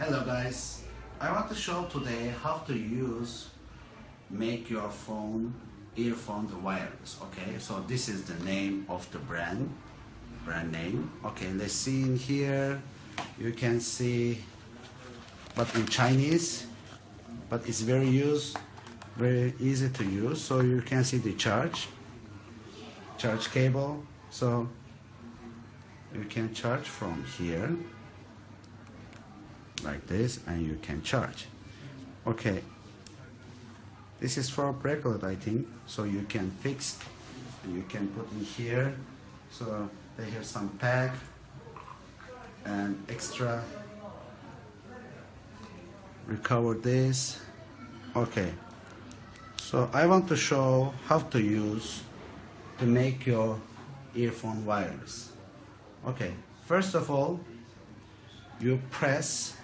Hello guys, I want to show today how to make your earphone wireless. Okay, so this is the name of the brand name. Okay, let's see in here. You can see, but in Chinese, but it's very easy to use. So you can see the charge cable. So you can charge from here like this, and you can charge. Okay, this is for bracelet, I think. So you can fix, and you can put in here. So they have some pack and extra recover this. Okay, so I want to show how to make your earphone wireless. Okay, first of all, you press.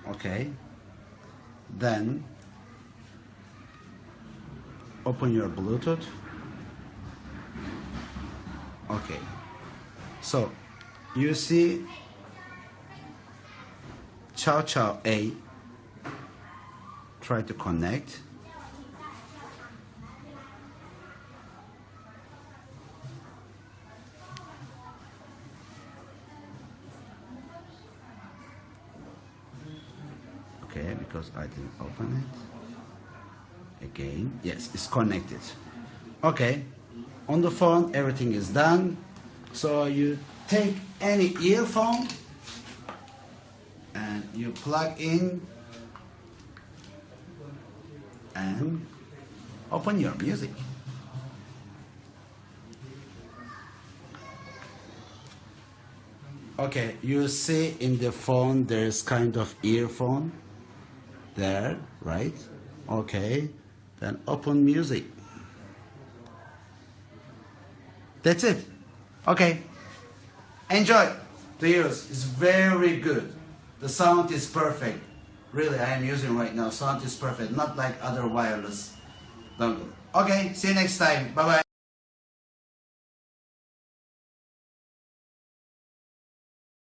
Okay, then open your Bluetooth. Okay, so you see Chow Chow A. Try to connect. Okay, because I didn't open it. Again, yes, it's connected. Okay, on the phone everything is done. So you take any earphone and you plug in and open your music. Okay, you see in the phone there's kind of earphone there, right? Okay, then open music. That's it. Okay, enjoy the use. It's very good. The sound is perfect. Really, I am using right now. Sound is perfect, not like other wireless dongle. Okay, see you next time. Bye bye.